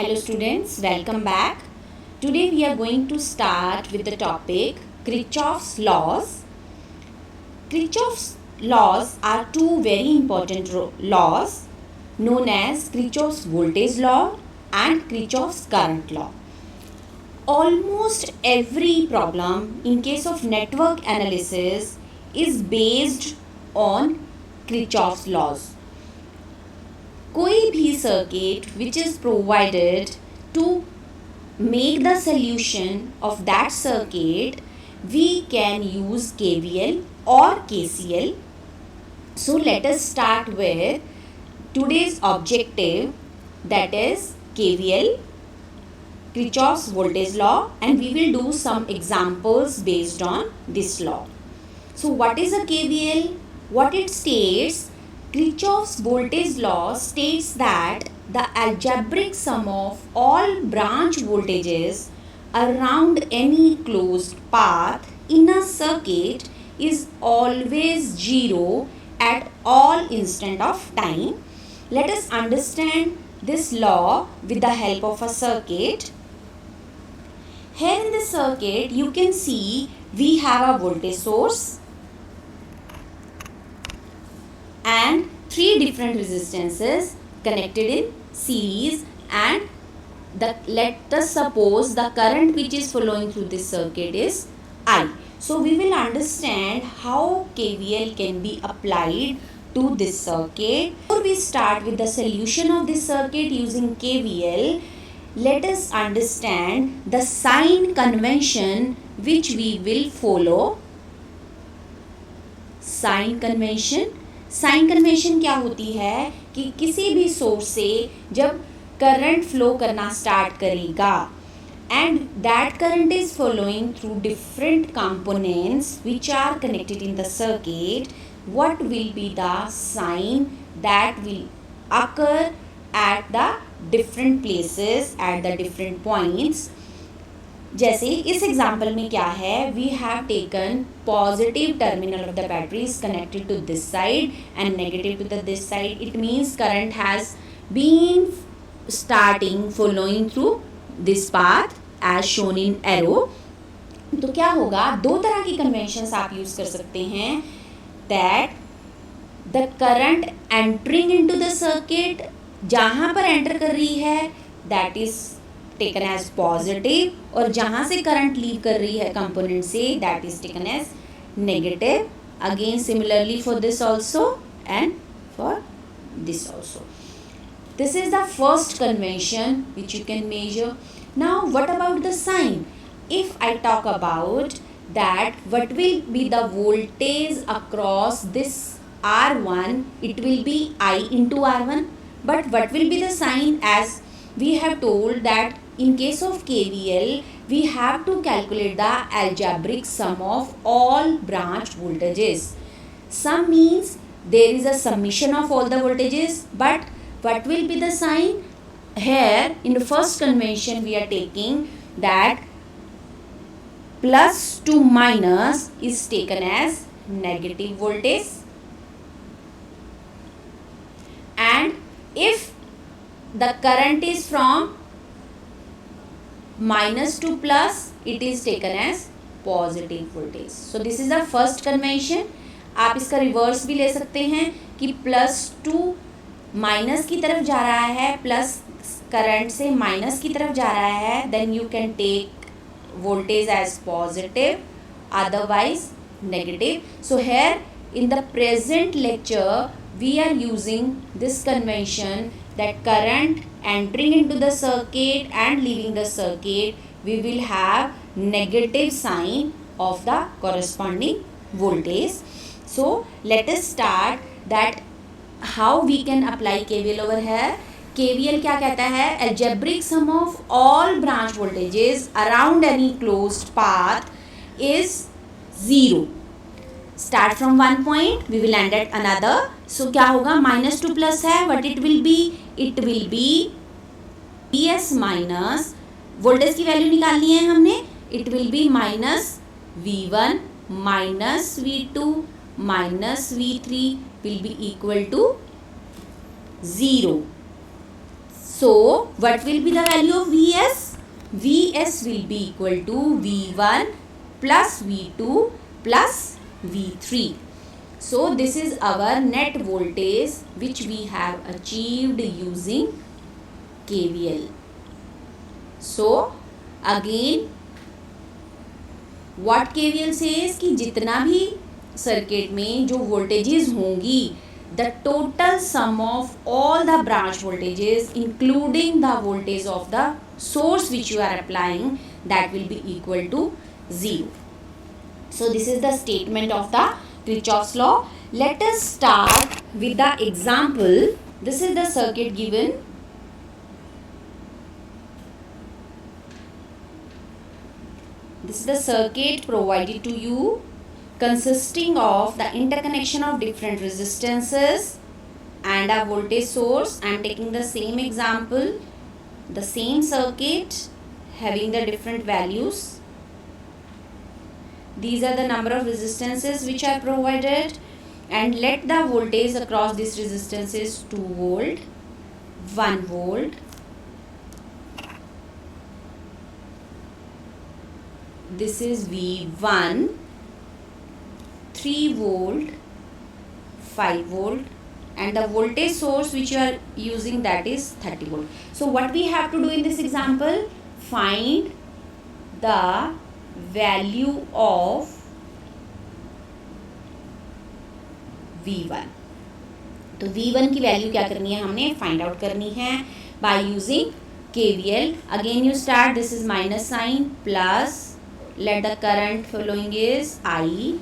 Hello students, welcome back. Today we are going to start with the topic Kirchhoff's laws. Kirchhoff's laws are two very important laws known as Kirchhoff's voltage law and Kirchhoff's current law. Almost every problem in case of network analysis is based on Kirchhoff's laws. कोई भी circuit which is provided to make the solution of that circuit, we can use KVL or KCL. So let us start with today's objective, that is KVL, Kirchhoff's voltage law, and we will do some examples based on this law. So what is a KVL? What it states, Kirchhoff's voltage law states that the algebraic sum of all branch voltages around any closed path in a circuit is always zero at all instant of time. Let us understand this law with the help of a circuit. Here in the circuit you can see we have a voltage source and three different resistances connected in series, and let us suppose the current which is flowing through this circuit is I. So we will understand how KVL can be applied to this circuit. Before we start with the solution of this circuit using KVL, let us understand the sign convention which we will follow. Sign convention क्या होती है कि किसी भी source से जब current flow करना start करेगा and that current is flowing through different components which are connected in the circuit, what will be the sign that will occur at the different places at the different points. जैसे इस example में क्या है, we have taken positive terminal of the battery is connected to this side and negative to the this side. It means current has been starting flowing through this path as shown in arrow. तो क्या होगा, दो तरह की conventions आप use कर सकते हैं. That the current entering into the circuit, जहाँ पर एंटर कर रही है that is taken as positive, और जहाँ से करंट लीव कर रही है कंपोनेंट से that is taken as negative. Again similarly for this also and for this also. This is the first convention which you can measure. Now what about the sign? If I talk about that, what will be the voltage across this R1, it will be I into R1. But what will be the sign? As we have told that in case of KVL, we have to calculate the algebraic sum of all branch voltages. Sum means there is a summation of all the voltages, but what will be the sign? Here in the first convention we are taking that plus to minus is taken as negative voltage, and if the current is from minus to plus, it is taken as positive voltage. So this is the first convention. आप इसका reverse भी ले सकते हैं कि plus two minus की तरफ जा रहा है, प्लस करंट से माइनस की तरफ जा रहा है, then you can take voltage as positive, otherwise negative. So here in the present lecture we are using this convention that current entering into the circuit and leaving the circuit, we will have negative sign of the corresponding voltage. So let us start that how we can apply KVL over here. KVL क्या कहता है? Algebraic sum of all branch voltages around any closed path is zero. Start from one point, we will end at another. So क्या होगा, minus two plus है, what it will be? It will be Vs minus, voltage की value निकालनी है हमने, it will be minus V1 minus V2 minus V3 will be equal to 0. So what will be the value of Vs? Vs will be equal to V1 plus V2 plus V3. So this is our net voltage which we have achieved using KVL. So again what KVL says कि जितना भी circuit में जो voltages होंगी, the total sum of all the branch voltages including the voltage of the source which you are applying, that will be equal to 0. So this is the statement of the Kirchhoff's law. Let us start with the example. This is the circuit given. This is the circuit provided to you, consisting of the interconnection of different resistances and a voltage source. I am taking the same example, the same circuit having the different values. These are the number of resistances which are provided, and let the voltage across these resistances 2 volt, 1 volt, this is V1, 3 volt, 5 volt, and the voltage source which you are using, that is 30 volt. So what we have to do in this example? Find the value of V1. तो V1 की value क्या करनी है, हमने find out करनी है by using KVL. Again you start, this is minus sign plus, let the current flowing is I.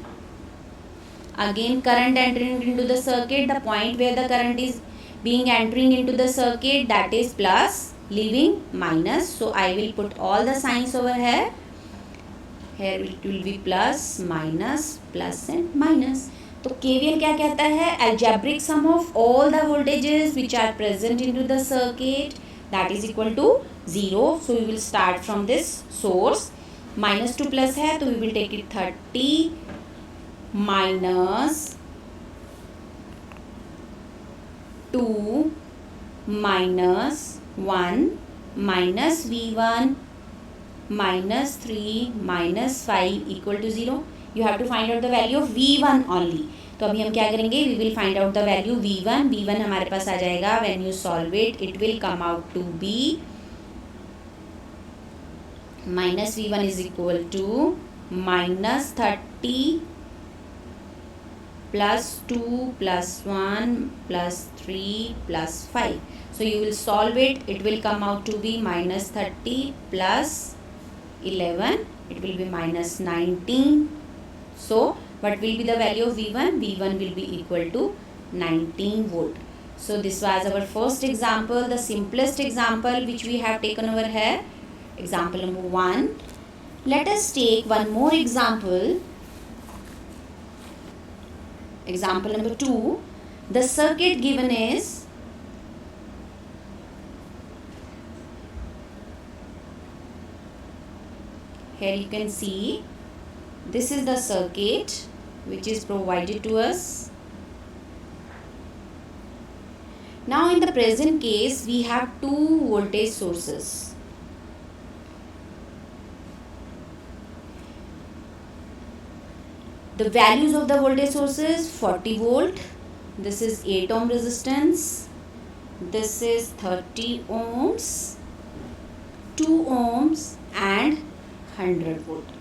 Again current entering into the circuit, the point where the current is being entering into the circuit, that is plus, leaving minus. So I will put all the signs over here. Here it will be plus, minus, plus and minus. तो KVL क्या कहता है? Algebraic sum of all the voltages which are present into the circuit, that is equal to 0. So we will start from this source. Minus two plus है तो we will take it 30 minus 2 minus 1 minus V1 minus 3 minus 5 equal to 0. You have to find out the value of V1 only. तो अभी हम क्या करेंगे? We will find out the value V1. V1 हमारे पास आ जाएगा, when you solve it will come out to be minus V1 is equal to minus 30 plus 2 plus 1 plus 3 plus 5. So you will solve it. It will come out to be minus 30 plus 11. It will be minus 19. So what will be the value of V1? V1 will be equal to 19 volt. So this was our first example, the simplest example which we have taken over here. Example number 1. Let us take one more example. Example number 2. The circuit given is here. You can see this is the circuit which is provided to us. Now in the present case we have two voltage sources. The values of the voltage sources: 40 volt, this is 8 ohm resistance, this is 30 ohms, 2 ohms and 100 volt.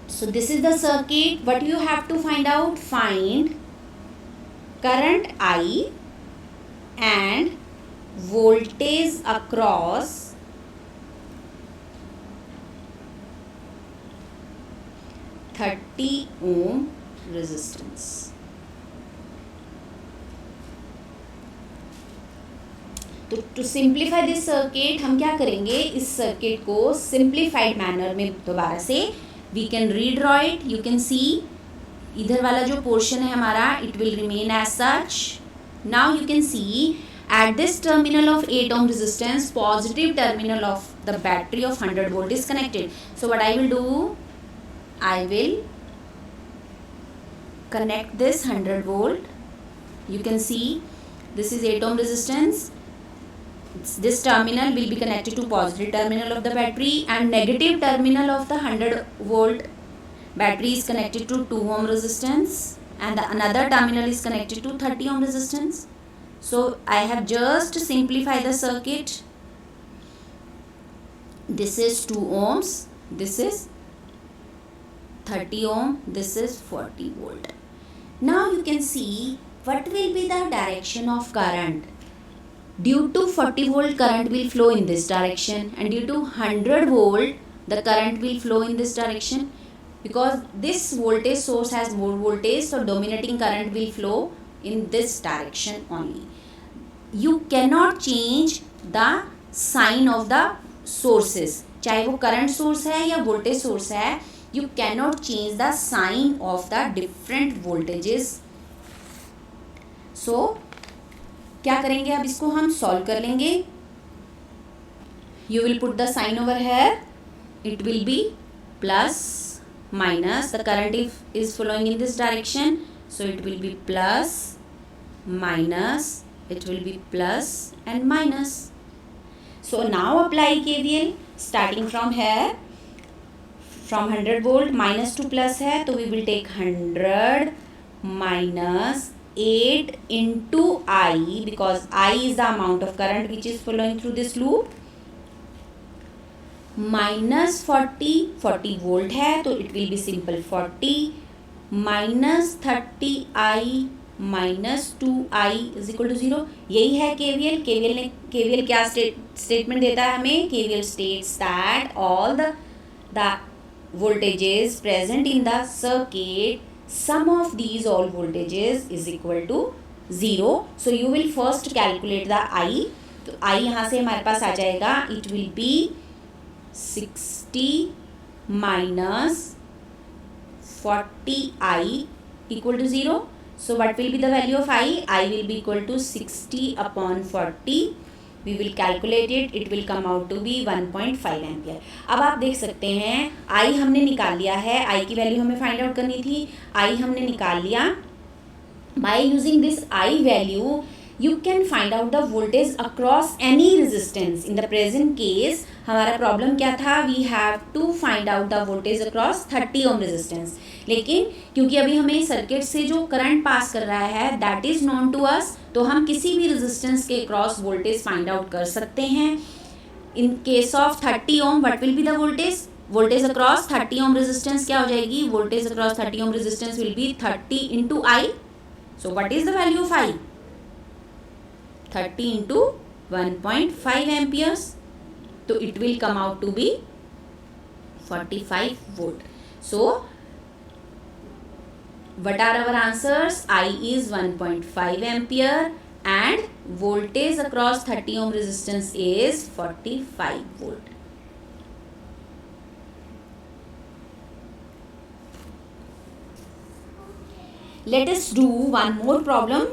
So this is the circuit. What you have to find out? Find current I and voltage across 30 ohm resistance. तो to simplify this circuit हम क्या करेंगे? इस circuit को simplified manner में दोबारा से we can redraw it. You can see इधर वाला जो पोर्शन है हमारा, it will remain as such. Now you can see at this terminal of 8 ohm resistance, positive terminal of the battery of 100 volt is connected. So what I will do, I will connect this 100 volt. You can see this is 8 ohm resistance. this terminal will be connected to positive terminal of the battery, and negative terminal of the 100 volt battery is connected to 2 ohm resistance, and the another terminal is connected to 30 ohm resistance. So I have just simplified the circuit. This is 2 ohms, this is 30 ohm, this is 40 volt. Now you can see what will be the direction of current. Due to 40 volt current will flow in this direction, and due to 100 volt the current will flow in this direction, because this voltage source has more voltage, so dominating current will flow in this direction only. You cannot change the sign of the sources, चाहे वो current source है या voltage source है, you cannot change the sign of the different voltages. So क्या करेंगे, अब इसको हम सॉल्व कर लेंगे. You will put the sign over here. It will be plus minus. The current is flowing in this direction, so it will be plus minus. It will be plus and minus. So now apply KVL starting from here. From 100 volt minus to plus है, तो we will take 100 minus 8 into I, because I is the amount of current which is flowing through this loop, minus 40 volt है, तो it will be simple 40 minus 30I minus 2I is equal to 0. यही है KVL. KVL क्या statement देता है हमें? KVL states that all the voltages present in the circuit, sum of these all voltages is equal to 0. So you will first calculate the I. तो I यहाँ से हमारे पास आ जाएगा. It will be 60 minus 40I equal to 0. So what will be the value of I? I will be equal to 60 upon 40. We will calculate it. It will come out to be 1.5 ampere. अब आप देख सकते हैं I हमने निकाल लिया है. I की वैल्यू हमें फाइंड आउट करनी थी. I हमने निकाल लिया. By using this I value, you can find out the voltage across any resistance. In the present case, हमारा प्रॉब्लम क्या था? We have to find out the voltage across 30 ohm resistance. लेकिन क्योंकि अभी हमें सर्किट से जो करंट पास कर रहा है that is known to us, तो हम किसी भी रेजिस्टेंस के क्रॉस वोल्टेज फाइंड आउट कर सकते हैं. In case of 30 ohm, what will be the voltage? Voltage across 30 ohm resistance क्या हो जाएगी? Voltage across 30 ohm resistance will be 30 into I. So what is the value of I? 30 into 1.5 amperes. So it will come out to be 45 volt. So what are our answers? I is 1.5 ampere and voltage across 30 ohm resistance is 45 volt. Let us do one more problem.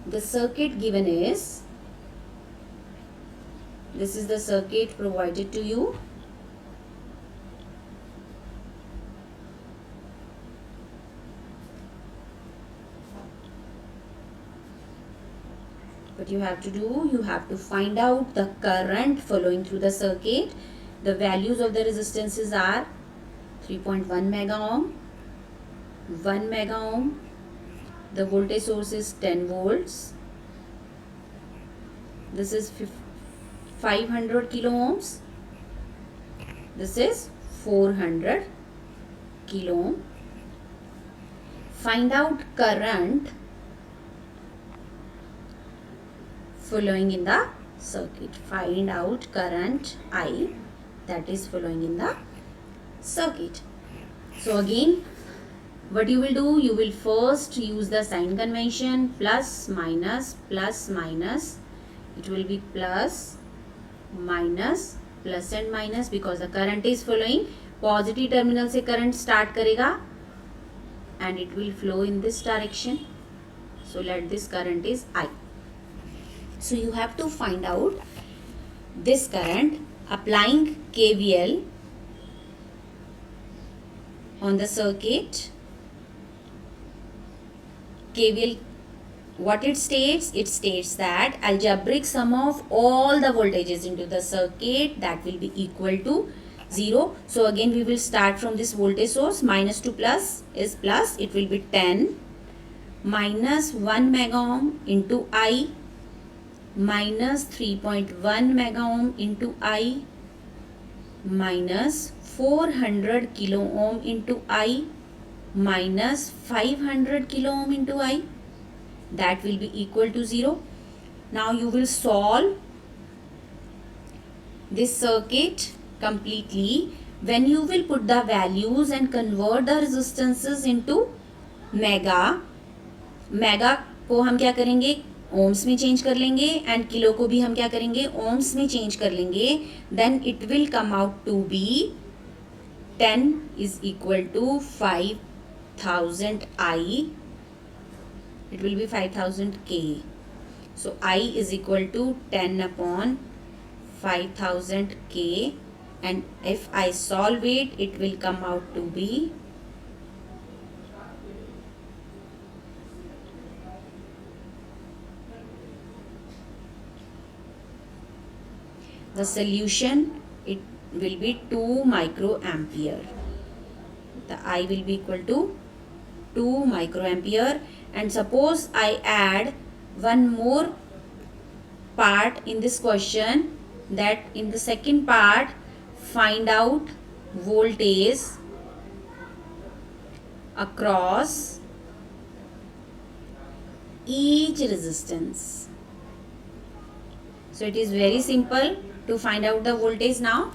The circuit given is, this is the circuit provided to you. What you have to do, you have to find out the current flowing through the circuit. The values of the resistances are 3.1 mega ohm, 1 mega ohm. The voltage source is 10 volts. This is 500 kilo ohms. This is 400 kilo ohm. Find out current flowing in the circuit. Find out current I that is flowing in the circuit. So again, what you will do, you will first use the sign convention, plus minus plus minus. It will be plus minus plus and minus, because the current is flowing. Positive terminal से current start करेगा and it will flow in this direction. So let this current is I. So you have to find out this current applying KVL on the circuit. KVL, what it states? It states that algebraic sum of all the voltages into the circuit, that will be equal to 0. So again we will start from this voltage source. Minus to plus is plus. It will be 10 minus 1 mega ohm into I minus 3.1 mega ohm into I minus 400 kilo ohm into I minus 500 kilo ohm into I, that will be equal to 0. Now you will solve this circuit completely when you will put the values and convert the resistances into mega. Mega को हम क्या करेंगे, ohms में change कर लेंगे, and kilo को भी हम क्या करेंगे, ओम्स में चेंज कर लेंगे. Then it will come out to be 10 is equal to 5000 I. It will be 5000 K. So I is equal to 10 upon 5000 K, and if I solve it, it will come out to be the solution, it will be 2 microampere. The I will be equal to 2 microampere. And suppose I add one more part in this question, that in the second part find out voltage across each resistance. So it is very simple to find out the voltage now.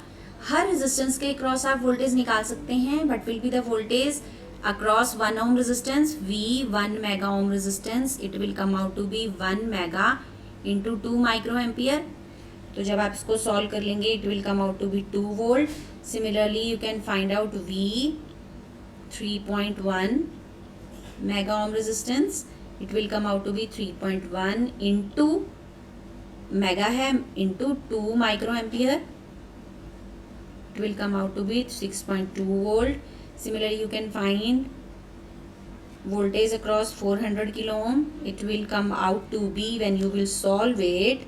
Her resistance के across आप voltage निकाल सकते हैं. But will be the voltage across 1 ohm resistance, V 1 mega ohm resistance, it will come out to be 1 mega into 2 microampere. तो जब आप इसको solve कर लेंगे, it will come out to be 2 volt. Similarly you can find out V 3.1 mega ohm resistance, it will come out to be 3.1 into mega है into 2 microampere, it will come out to be 6.2 volt. Similarly you can find voltage across 400 kilo ohm, it will come out to be, when you will solve it,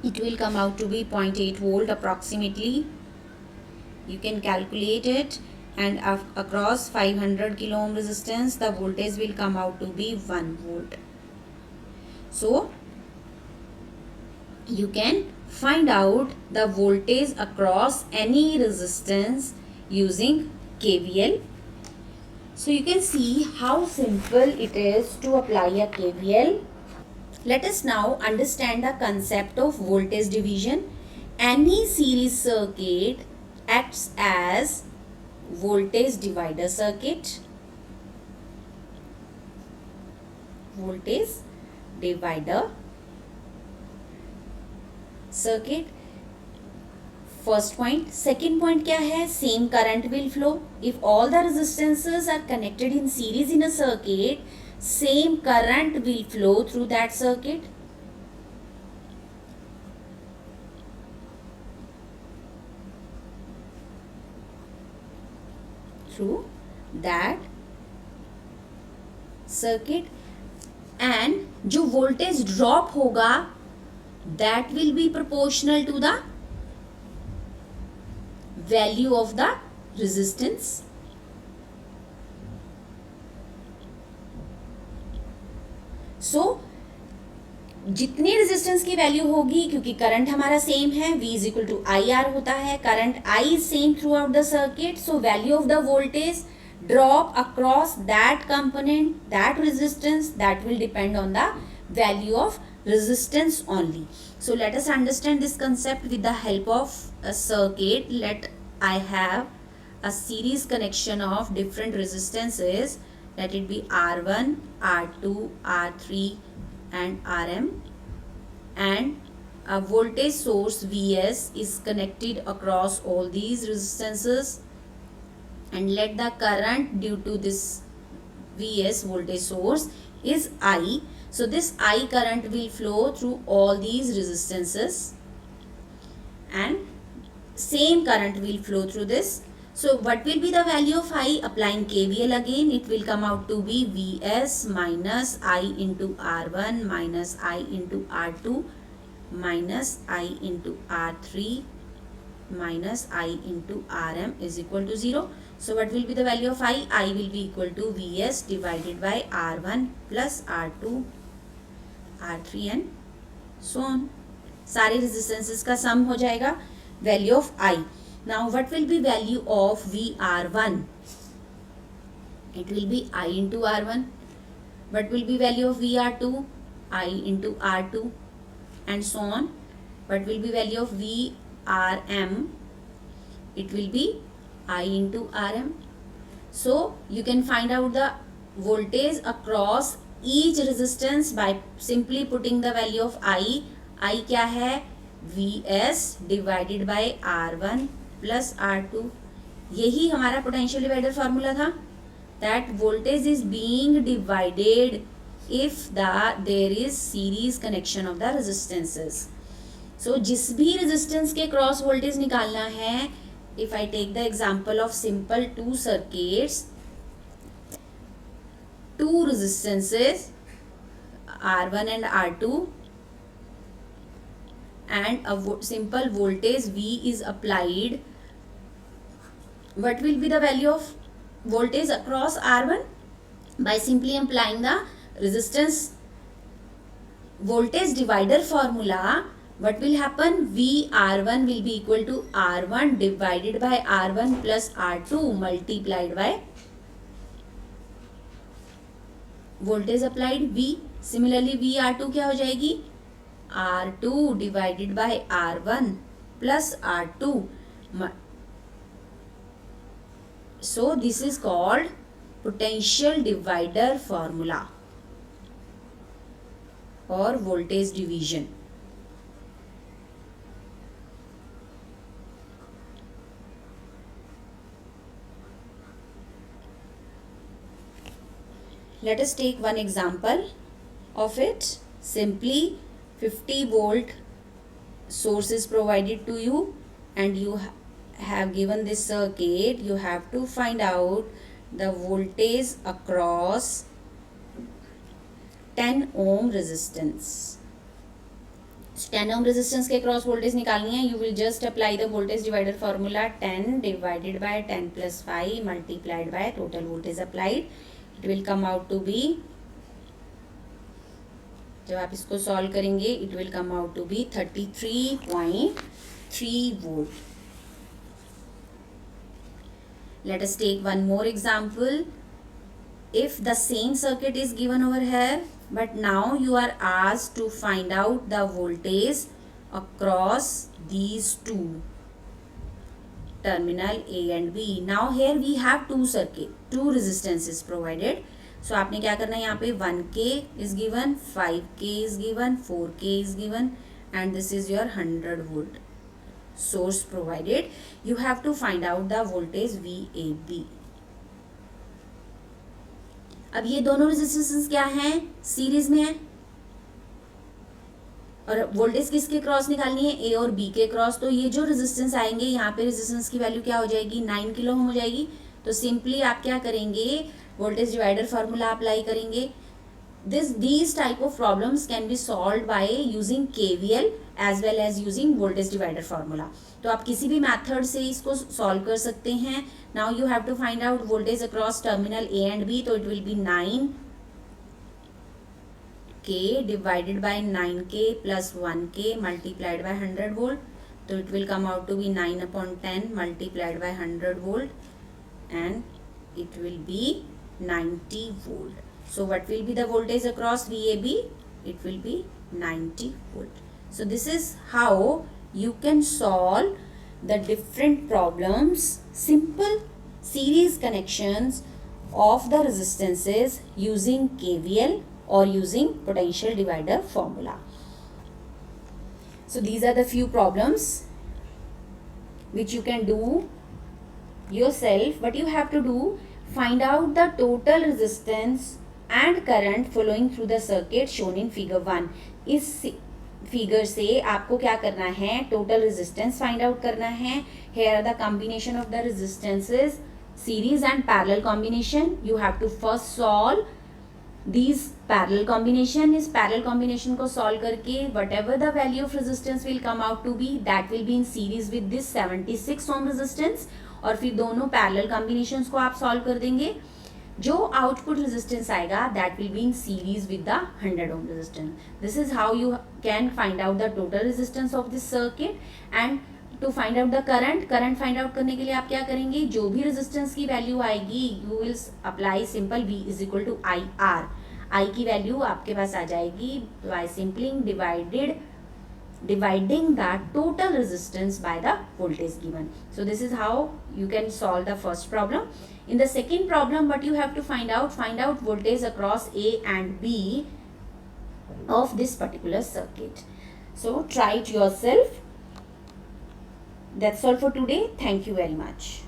it will come out to be 0.8 volt approximately. You can calculate it, and across 500 kilo ohm resistance the voltage will come out to be 1 volt. So you can find out the voltage across any resistance using KVL. So you can see how simple it is to apply a KVL. Let us now understand the concept of voltage division. Any series circuit acts as voltage divider circuit. Voltage divider circuit. First point. Second point क्या है? Same current will flow. If all the resistances are connected in series in a circuit, same current will flow through that circuit. Through that circuit, and जो voltage drop होगा, that will be proportional to the value of the resistance. So जितने resistance की value होगी, क्योंकि current हमारा same है, V is equal to I R होता है, current I is same throughout the circuit, so value of the voltage drop across that component, that resistance, that will depend on the value of resistance only. So let us understand this concept with the help of a circuit. Let I have a series connection of different resistances, let it be R1, R2, R3 and Rm, and a voltage source Vs is connected across all these resistances, and let the current due to this Vs voltage source is I. So this I current will flow through all these resistances, and same current will flow through this. So what will be the value of I? Applying KVL again, it will come out to be Vs minus I into R1 minus I into R2 minus I into R3 minus I into Rm is equal to 0. So what will be the value of I? I will be equal to Vs divided by R1 plus R2, R3 and so on. सारे resistances का सम हो जाएगा. Value of I. Now what will be value of VR1? It will be I into R1. What will be value of VR2? I into R2 and so on. What will be value of VRM? It will be I into Rm. So you can find out the voltage across each resistance by simply putting the value of I. I क्या है? Vs divided by R1 plus R2. यही हमारा potential divider formula था. That voltage is being divided if there is series connection of the resistances. So जिस भी resistance के cross voltage निकालना है, if I take the example of simple two circuits, two resistances R1 and R2 and a simple voltage V is applied, what will be the value of voltage across R1? By simply applying the resistance voltage divider formula, what will happen? VR1 will be equal to R1 divided by R1 plus R2 multiplied by voltage applied V. Similarly VR2 क्या हो जाएगी? R2 divided by R1 plus R2. So this is called potential divider formula or voltage division. Let us take one example of it. Simply 50 volt source is provided to you and you have given this circuit. You have to find out the voltage across 10 ohm resistance. So 10 ohm resistance के cross voltage निकालनी है. You will just apply the voltage divider formula. 10 divided by 10 plus 5 multiplied by total voltage applied. It will come out to be, जब आप इसको solve करेंगे, it will come out to be 33.3 volt. Let us take one more example. If the same circuit is given over here, but now you are asked to find out the voltage across these two terminal A and B. Now here we have two resistances provided. So आपने क्या करना है, यहाँ पे 1K is given, 5K is given, 4K is given and this is your 100 volt source provided. You have to find out the voltage VAB. अब ये दोनों resistance क्या हैं? सीरीज में है और वोल्टेज किसके क्रॉस निकालनी है? ए और बी के क्रॉस. तो ये जो रेजिस्टेंस आएंगे, यहाँ पे रेजिस्टेंस की वैल्यू क्या हो जाएगी? 9 किलो ओम हो जाएगी. तो सिंपली आप क्या करेंगे? वोल्टेज डिवाइडर फार्मूला अप्लाई करेंगे. These type of problems can be solved by using KVL as well as using voltage divider formula. तो आप किसी भी मेथड से इसको सॉल्व कर सकते हैं. Now you have to find out voltage across terminal A and B. तो it will be 9K divided by 9K plus 1K multiplied by 100 volt. So it will come out to be 9 upon 10 multiplied by 100 volt and it will be 90 volt. So what will be the voltage across VAB? It will be 90 volt. So this is how you can solve the different problems, simple series connections of the resistances using KVL or using potential divider formula. So these are the few problems which you can do yourself. What you have to do, find out the total resistance and current flowing through the circuit shown in figure 1. इस figure से आपको क्या करना है, total resistance find out करना है. Here are the combination of the resistances, series and parallel combination. You have to first solve these parallel combination. इस parallel combination को solve करके whatever the value of resistance will come out to be, that will be in series with this 76 ohm resistance. और फिर दोनों parallel combinations को आप solve कर देंगे. जो output resistance आएगा that will be in series with the 100 ohm resistance. This is how you can find out the total resistance of this circuit. And to find out the current find out करने के लिए आप क्या करेंगे, जो भी resistance की value आएगी you will apply simple V is equal to IR. I की वैल्यू आपके पास आ जाएगी by simply dividing the total resistance by the voltage given. So this is how you can solve the first problem. In the second problem, what you have to find out voltage across A and B of this particular circuit. So try it yourself. That's all for today. Thank you very much.